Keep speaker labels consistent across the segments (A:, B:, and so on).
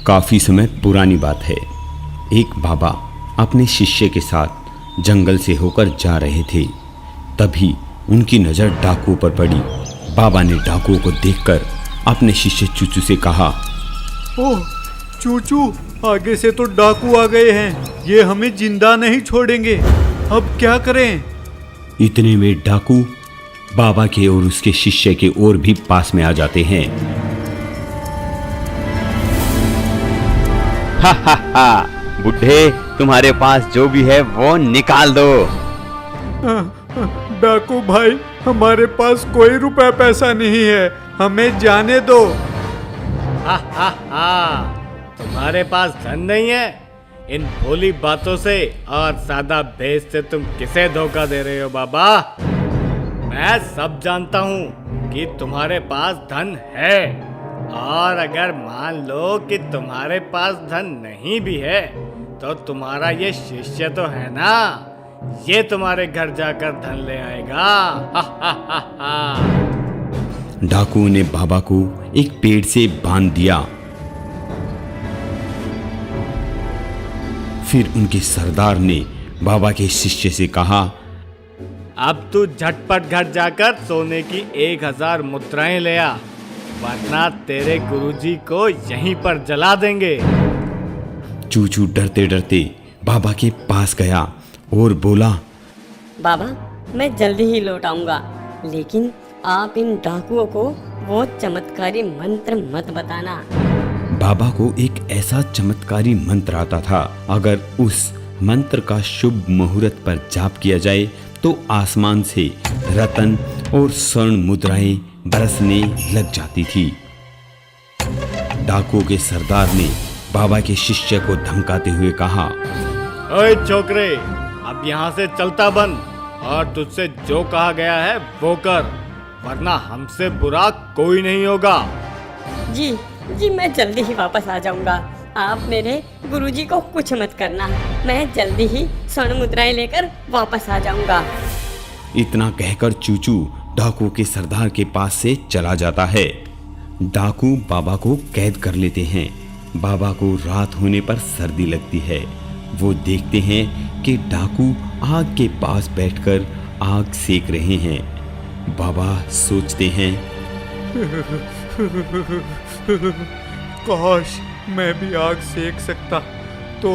A: काफी समय पुरानी बात है। एक बाबा अपने शिष्य के साथ जंगल से होकर जा रहे थे। तभी उनकी नजर डाकुओं पर पड़ी। बाबा ने डाकुओं को देखकर अपने शिष्य चूचू से कहा,
B: ओह चूचू, आगे से तो डाकू आ गए हैं, ये हमें जिंदा नहीं छोड़ेंगे, अब क्या करें?
A: इतने में डाकू बाबा के और उसके शिष्य के और भी पास में आ जाते हैं।
C: हा हा हा, बुढ़े, तुम्हारे पास जो भी है वो निकाल दो।
B: डाकू भाई, हमारे पास कोई रुपया पैसा नहीं है, हमें जाने दो।
D: हा हा हा, तुम्हारे पास धन नहीं है? इन भोली बातों से और सादा भेष से तुम किसे धोखा दे रहे हो बाबा? मैं सब जानता हूँ कि तुम्हारे पास धन है, और अगर मान लो कि तुम्हारे पास धन नहीं भी है तो तुम्हारा ये शिष्य तो है ना, ये तुम्हारे घर जाकर धन ले आएगा। हा हा हा हा।
A: डाकुओं ने बाबा को एक पेड़ से बांध दिया। फिर उनके सरदार ने बाबा के शिष्य से कहा,
D: अब तू झटपट घर जाकर सोने की 1000 मुद्राएं ले आ, वरना तेरे गुरुजी को यहीं पर जला देंगे।
A: चूचू डरते डरते बाबा के पास गया और बोला,
E: बाबा, मैं जल्दी ही लौट आऊंगा, लेकिन आप इन डाकुओं को वो चमत्कारी मंत्र मत बताना।
A: बाबा को एक ऐसा चमत्कारी मंत्र आता था, अगर उस मंत्र का शुभ मुहूर्त पर जाप किया जाए तो आसमान से रतन और स्वर्ण मुद्राएं बरसने लग जाती थी। डाकुओं के सरदार ने बाबा के शिष्य को धमकाते हुए कहा,
D: ओए छोकरे, अब यहाँ से चलता बन और तुझसे जो कहा गया है वो कर, वरना हमसे बुरा कोई नहीं होगा।
E: जी जी, मैं जल्दी ही वापस आ जाऊंगा, आप मेरे गुरुजी को कुछ मत करना, मैं जल्दी ही स्वर्ण मुद्राएं लेकर वापस आ जाऊंगा।
A: इतना कहकर चूचू डाकुओं के सरदार के पास से चला जाता है। डाकू बाबा को कैद कर लेते हैं। बाबा को रात होने पर सर्दी लगती है। वो देखते हैं कि डाकू आग के पास बैठकर आग सेक रहे हैं। बाबा सोचते हैं,
B: काश मैं भी आग सेक सकता तो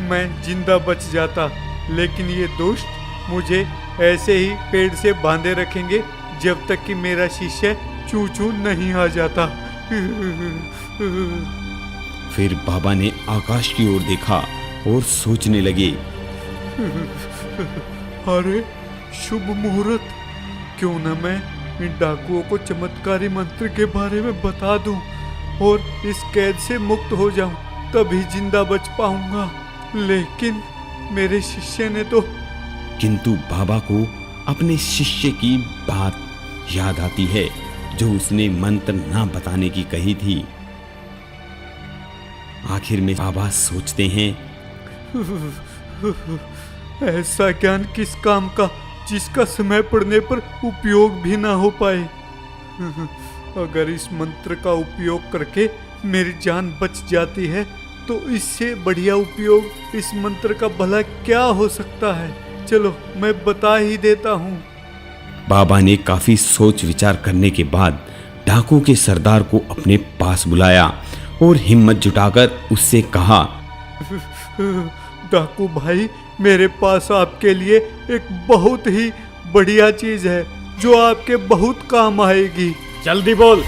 B: मैं जिंदा बच जाता, लेकिन ये दुष्ट मुझे ऐसे ही पेड़ से बांधे रखेंगे जब तक कि मेरा शिष्य चूचू नहीं आ जाता।
A: फिर बाबा ने आकाश की ओर देखा और सोचने लगे,
B: अरे शुभ मुहूर्त, क्यों न मैं इन डाकुओं को चमत्कारी मंत्र के बारे में बता दूं और इस कैद से मुक्त हो जाऊं, तभी जिंदा बच पाऊंगा। लेकिन मेरे शिष्य ने तो।
A: किंतु बाबा को अपने शिष्य की बात याद आती है जो उसने मंत्र ना बताने की कही थी। आखिर में बाबा सोचते हैं,
B: ऐसा ज्ञान किस काम का जिसका समय पड़ने पर उपयोग भी ना हो पाए। अगर इस मंत्र का उपयोग करके मेरी जान बच जाती है तो इससे बढ़िया उपयोग इस मंत्र का भला क्या हो सकता है। चलो मैं बता ही देता हूँ।
A: बाबा ने काफी सोच विचार करने के बाद डाकू के सरदार को अपने पास बुलाया और हिम्मत जुटाकर उससे कहा,
B: डाकू भाई, मेरे पास आपके लिए एक बहुत ही बढ़िया चीज है जो आपके बहुत काम आएगी।
D: जल्दी बोल,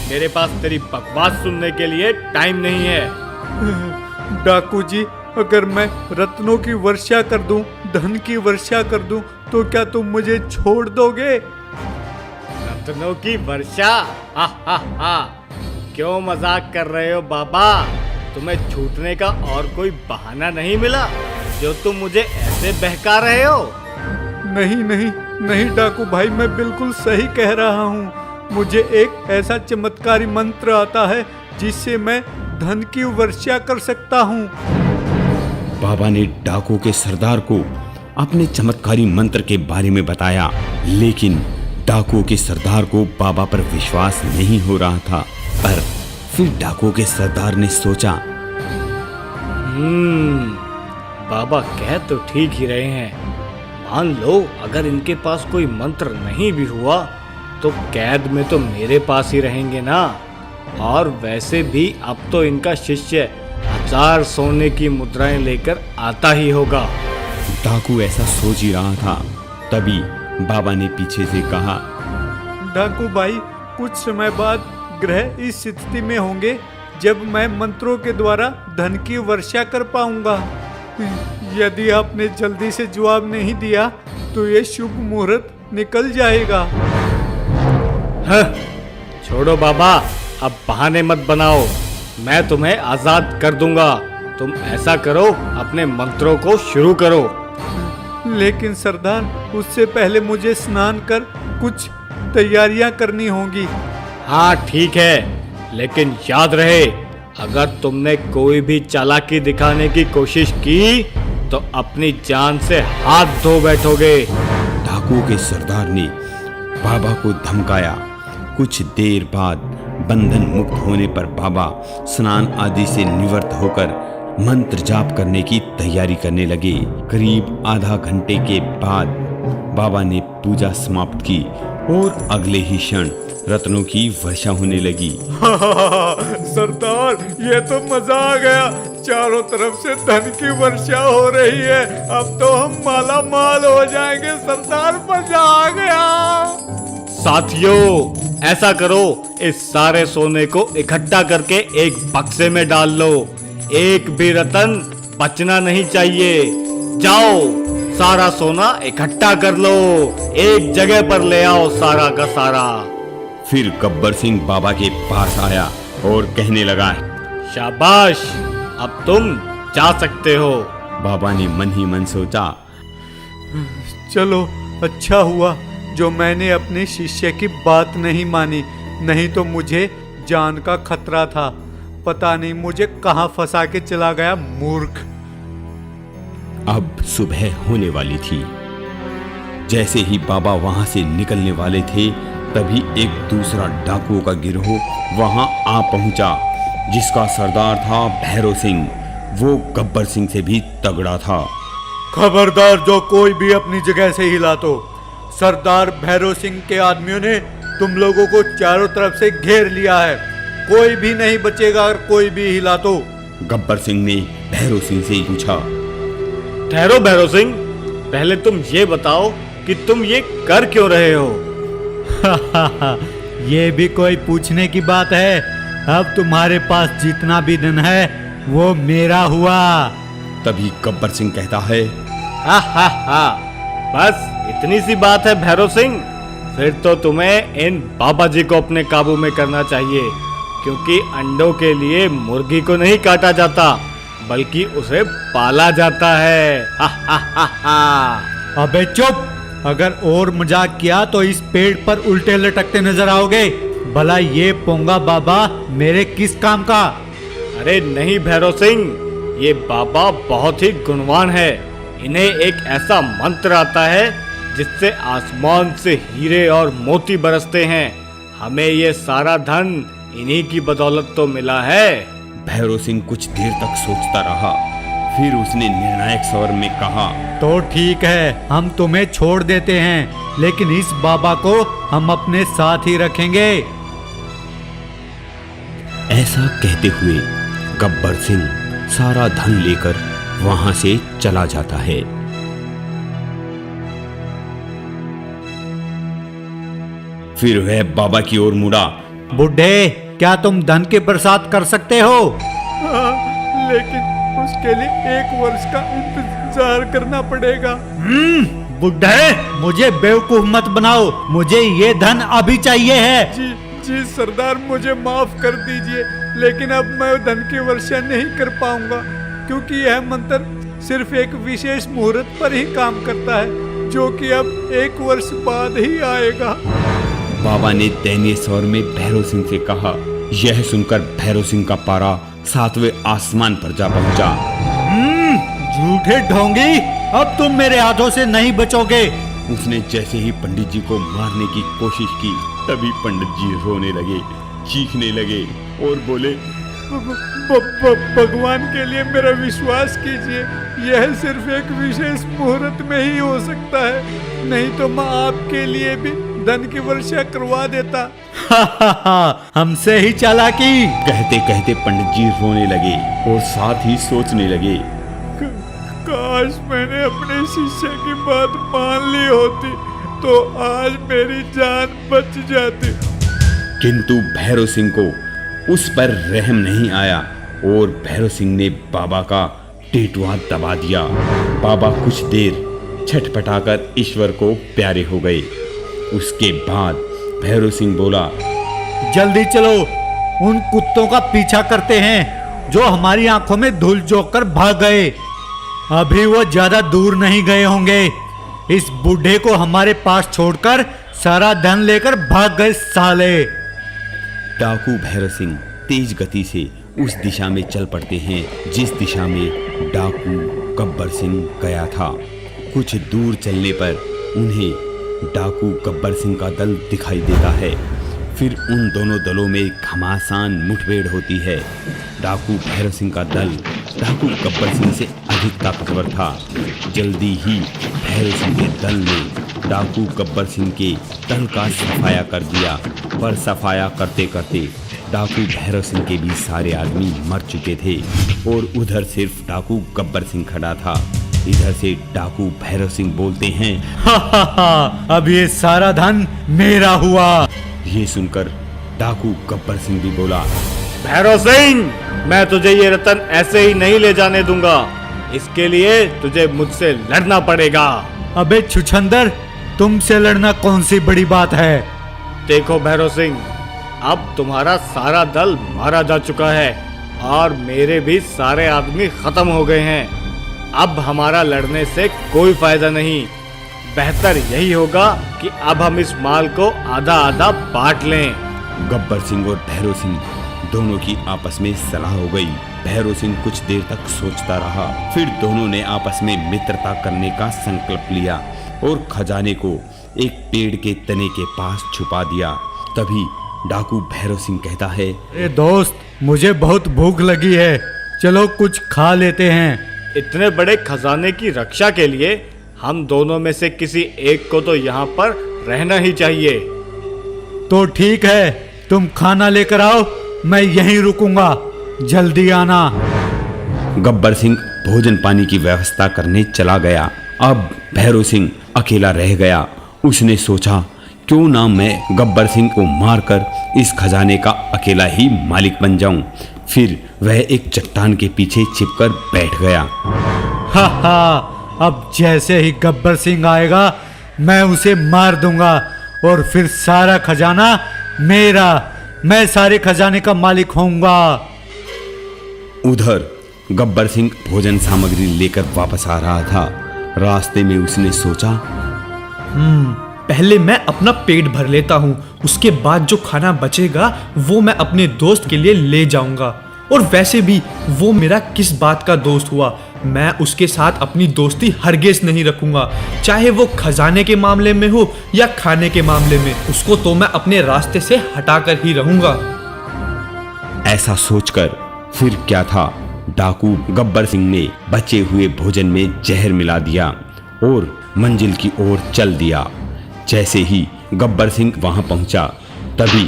D: मेरे पास तेरी बकवास सुनने के लिए टाइम नहीं है।
B: डाकू जी, अगर मैं रत्नों की वर्षा कर दूं, धन की वर्षा कर दूं, तो क्या तुम मुझे छोड़ दोगे?
D: रत्नों की वर्षा? हा हा हा, क्यों मजाक कर रहे हो बाबा? तुम्हें छूटने का और कोई बहाना नहीं मिला जो तुम मुझे ऐसे बहका रहे हो?
B: नहीं नहीं नहीं डाकू भाई, मैं बिल्कुल सही कह रहा हूँ। मुझे एक ऐसा चमत्कारी मंत्र आता है जिससे मैं धन की वर्षा कर सकता हूँ।
A: बाबा ने डाकू के सरदार को अपने चमत्कारी मंत्र के बारे में बताया, लेकिन डाकू के सरदार को बाबा पर विश्वास नहीं हो रहा था। पर फिर डाकू के सरदार ने सोचा
D: बाबा कह तो ठीक ही रहे हैं। मान लो अगर इनके पास कोई मंत्र नहीं भी हुआ तो कैद में तो मेरे पास ही रहेंगे ना। और वैसे भी अब तो इनका शिष्य 1000 सोने की मुद्राएं लेकर आता ही होगा।
A: डाकू ऐसा सोच ही रहा था, तभी बाबा ने पीछे से कहा,
B: डाकू भाई, कुछ समय बाद ग्रह इस स्थिति में होंगे जब मैं मंत्रों के द्वारा धन की वर्षा कर पाऊंगा। यदि आपने जल्दी से जवाब नहीं दिया तो ये शुभ मुहूर्त निकल जाएगा।
D: छोड़ो बाबा, अब बहाने मत बनाओ। मैं तुम्हें आजाद कर दूंगा। तुम ऐसा करो, अपने मंत्रों को शुरू करो।
B: लेकिन सरदार, उससे पहले मुझे स्नान कर कुछ तैयारियां करनी होंगी।
D: हाँ ठीक है, लेकिन याद रहे अगर तुमने कोई भी चालाकी दिखाने की कोशिश की तो अपनी जान से हाथ धो बैठोगे।
A: डाकुओं के सरदार ने बाबा को धमकाया। कुछ देर बाद बंधन मुक्त होने पर बाबा स्नान आदि से निवृत्त होकर मंत्र जाप करने की तैयारी करने लगे। करीब आधा घंटे के बाद बाबा ने पूजा समाप्त की और अगले ही क्षण रत्नों की वर्षा होने लगी।
B: सरदार, ये तो मजा आ गया। चारों तरफ से धन की वर्षा हो रही है। अब तो हम माला माल हो जाएंगे। सरदार, मजा आ गया।
D: साथियों, ऐसा करो, इस सारे सोने को इकट्ठा करके एक बक्से में डाल लो। एक भी रतन बचना नहीं चाहिए। जाओ, सारा सोना इकट्ठा कर लो, एक जगह पर ले आओ सारा का सारा।
A: फिर गब्बर सिंह बाबा के पास आया और कहने लगा,
D: शाबाश, अब तुम जा सकते हो।
A: बाबा ने मन ही मन सोचा,
B: चलो, अच्छा हुआ जो मैंने अपने शिष्य की बात नहीं मानी, नहीं तो मुझे जान का खतरा था। पता नहीं मुझे कहां फंसा के चला गया मूर्ख।
A: अब सुबह होने वाली थी। जैसे ही बाबा वहां से निकलने वाले थे, तभी एक दूसरा डाकुओं का गिरोह वहां आ पहुंचा, जिसका सरदार था भैरव सिंह। वो गब्बर सिंह से भी तगड़ा था।
B: खबरदार, जो कोई भी अपनी जगह से हिला तो सरदार भैरव सिंह के आदमियों ने तुम लोगों को चारों तरफ से घेर लिया है। कोई भी नहीं बचेगा अगर कोई भी हिला तो।
A: गब्बर सिंह ने भैरव सिंह से पूछा,
D: ठहरो भैरव सिंह, पहले तुम ये बताओ कि तुम ये कर क्यों रहे हो?
B: ये भी कोई पूछने की बात है? अब तुम्हारे पास जितना भी धन है वो मेरा हुआ।
A: तभी गब्बर सिंह कहता है,
D: बस इतनी सी बात है भैरव सिंह? फिर तो तुम्हें इन बाबा जी को अपने काबू में करना चाहिए, क्योंकि अंडों के लिए मुर्गी को नहीं काटा जाता बल्कि उसे पाला जाता है।
B: अबे चुप! अगर और मजाक किया तो इस पेड़ पर उल्टे लटकते नजर आओगे। भला ये पोंगा बाबा मेरे किस काम का?
D: अरे नहीं भैरव सिंह, ये बाबा बहुत ही गुणवान है। इन्हें एक ऐसा मंत्र आता है जिससे आसमान से हीरे और मोती बरसते हैं। हमें ये सारा धन इन्हीं की बदौलत तो मिला है।
A: भैरव सिंह कुछ देर तक सोचता रहा, फिर उसने निर्णायक स्वर में कहा,
B: तो ठीक है, हम तुम्हें छोड़ देते हैं, लेकिन इस बाबा को हम अपने साथ ही रखेंगे।
A: ऐसा कहते हुए गब्बर सिंह सारा धन लेकर वहां से चला जाता है। फिर वह बाबा की ओर मुड़ा।
B: बुढ़े, क्या तुम धन के बरसात कर सकते हो? लेकिन उसके लिए 1 वर्ष का इंतजार करना पड़ेगा। बुढ़े, मुझे बेवकूफ मत बनाओ। मुझे ये धन अभी चाहिए है। जी सरदार, मुझे माफ कर दीजिए, लेकिन अब मैं धन की वर्षा नहीं कर पाऊंगा, क्योंकि यह मंत्र सिर्फ एक विशेष मुहूर्त पर ही काम करता है, जो कि अब 1 वर्ष बाद ही आएगा।
A: बाबा ने दयनीय स्वर में भैरव सिंह से कहा। यह सुनकर भैरव सिंह का पारा 7वें आसमान पर जा पहुंचा।
B: झूठे ढोंगी, अब तुम मेरे हाथों से नहीं बचोगे।
A: उसने जैसे ही पंडित जी को मारने की कोशिश की, तभी पंडित जी रोने लगे, चीखने लगे और बोले,
B: भगवान के लिए मेरा विश्वास कीजिए, यह सिर्फ एक विशेष मुहूर्त में ही हो सकता है, नहीं तो मैं आपके लिए भी धन की वर्षा करवा देता।
F: हमसे ही चालाकी।
A: कहते कहते पंडित जी रोने लगे और साथ ही सोचने लगे,
B: काश मैंने अपने शिष्य की बात मान ली होती तो आज मेरी जान बच जाती।
A: किंतु भैरव सिंह को उस पर रहम नहीं आया और भैरव सिंह ने बाबा का टेटुआ दबा दिया। बाबा कुछ देर छटपटाकर ईश्वर को प्यारे हो गए। उसके बाद भैरव सिंह बोला,
F: जल्दी चलो, उन कुत्तों का पीछा करते हैं जो हमारी आंखों में धूल झोंक कर भाग गए। अभी वो ज्यादा दूर नहीं गए होंगे। इस बूढ़े को हमारे पास छोड़कर सारा धन लेकर भाग गए साले।
A: डाकू भैरव सिंह तेज गति से उस दिशा में चल पड़ते हैं जिस दिशा में डाकू गब्बर सिंह गया था। कुछ दूर चलने पर उन्हें डाकू गब्बर सिंह का दल दिखाई देता है। फिर उन दोनों दलों में घमासान मुठभेड़ होती है। डाकू भैरव सिंह का दल डाकू गब्बर सिंह से अधिक ताकतवर था। जल्दी ही भैरव सिंह के दल ने डाकू गब्बर सिंह के दल का सफाया कर दिया, पर सफाया करते करते डाकू भैरव सिंह के भी सारे आदमी मर चुके थे और उधर सिर्फ डाकू गब्बर सिंह खड़ा था। इधर से डाकू भैरव सिंह बोलते हैं,
F: अब ये सारा धन मेरा हुआ।
A: ये सुनकर डाकू गब्बर सिंह भी बोला,
D: भैरव सिंह, मैं तुझे ये रतन ऐसे ही नहीं ले जाने दूंगा। इसके लिए तुझे मुझसे लड़ना पड़ेगा।
F: अबे छुछंदर, तुमसे लड़ना कौन सी बड़ी बात है।
D: देखो भैरव सिंह, अब तुम्हारा सारा दल मारा जा चुका है और मेरे भी सारे आदमी खत्म हो गए हैं। अब हमारा लड़ने से कोई फायदा नहीं। बेहतर यही होगा कि अब हम इस माल को आधा आधा बांट लें।
A: गब्बर सिंह और भैरव सिंह दोनों की आपस में सलाह हो गई। भैरव सिंह कुछ देर तक सोचता रहा, फिर दोनों ने आपस में मित्रता करने का संकल्प लिया और खजाने को एक पेड़ के तने के पास छुपा दिया। तभी डाकू भैरव सिंह कहता है,
F: अरे दोस्त, मुझे बहुत भूख लगी है, चलो कुछ खा लेते हैं।
D: इतने बड़े खजाने की रक्षा के लिए हम दोनों में से किसी एक को तो यहाँ पर रहना ही चाहिए।
F: तो ठीक है, तुम खाना लेकर आओ, मैं यहीं रुकूंगा, जल्दी आना।
A: गब्बर सिंह भोजन पानी की व्यवस्था करने चला गया। अब भैरव सिंह अकेला रह गया। उसने सोचा, क्यों ना मैं गब्बर सिंह को मारकर इस खजाने का अकेला ही मालिक बन जाऊं। फिर वह एक चट्टान के पीछे छिपकर बैठ गया।
F: अब जैसे ही गब्बर सिंह आएगा मैं उसे मार दूंगा और फिर सारा खजाना मेरा, मैं सारे खजाने का मालिक होऊंगा।
A: उधर गब्बर सिंह भोजन सामग्री लेकर वापस आ रहा था। रास्ते में उसने सोचा,
G: पहले मैं अपना पेट भर लेता हूँ, उसके बाद जो खाना बचेगा वो मैं अपने दोस्त के लिए ले जाऊंगा। और वैसे भी वो मेरा किस बात का दोस्त हुआ, मैं उसके साथ अपनी दोस्ती हरगिज़ नहीं रखूंगा, चाहे वो खजाने के मामले में हो या खाने के मामले में। उसको तो मैं अपने रास्ते से हटाकर ही रहूंगा।
A: ऐसा सोचकर फिर क्या था, डाकू गब्बर सिंह ने बचे हुए भोजन में जहर मिला दिया और मंजिल की ओर चल दिया। जैसे ही गब्बर सिंह वहां पहुंचा, तभी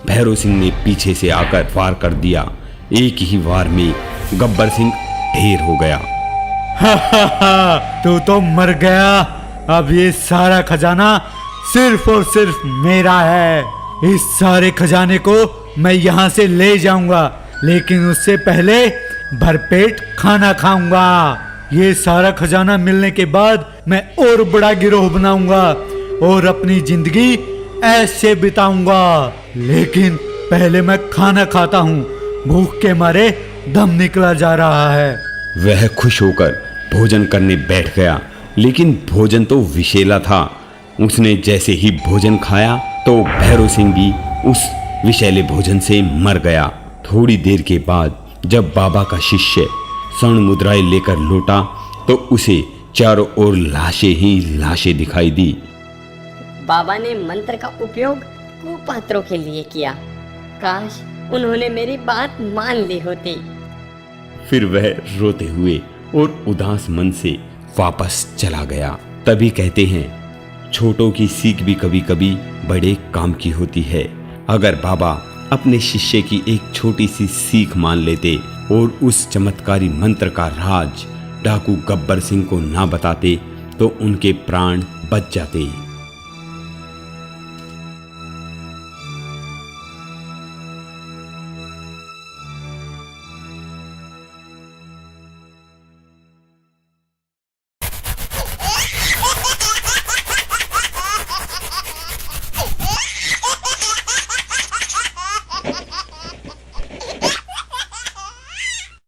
A: भैरव सिंह ने पीछे से आकर वार कर दिया। एक ही वार में गब्बर सिंह ढेर हो गया।
F: तू तो मर गया। अब ये सारा खजाना सिर्फ और सिर्फ मेरा है। इस सारे खजाने को मैं यहाँ से ले जाऊंगा, लेकिन उससे पहले भरपेट खाना खाऊंगा। ये सारा खजाना मिलने के बाद मैं और बड़ा गिरोह बनाऊंगा और अपनी जिंदगी ऐसे बिताऊंगा। लेकिन पहले मैं खाना खाता हूँ, भूख के मारे दम निकला जा रहा है।
A: वह खुश होकर भोजन करने बैठ गया, लेकिन भोजन तो विषैला था। उसने जैसे ही भोजन खाया तो भैरव सिंह भी उस विषैले भोजन से मर गया। थोड़ी देर के बाद जब बाबा का शिष्य स्वर्ण मुद्राएं लेकर लौटा तो उसे चारों ओर लाशें ही लाशें दिखाई दी।
E: बाबा ने मंत्र का उपयोग कुपात्रों के लिए किया। काश उन्होंने मेरी बात मान ली होती।
A: फिर वह रोते हुए और उदास मन से वापस चला गया। तभी कहते हैं, छोटों की सीख भी कभी कभी बड़े काम की होती है। अगर बाबा अपने शिष्य की एक छोटी सी सीख मान लेते और उस चमत्कारी मंत्र का राज डाकू गब्बर सिंह को ना बताते तो उनके प्राण बच जाते।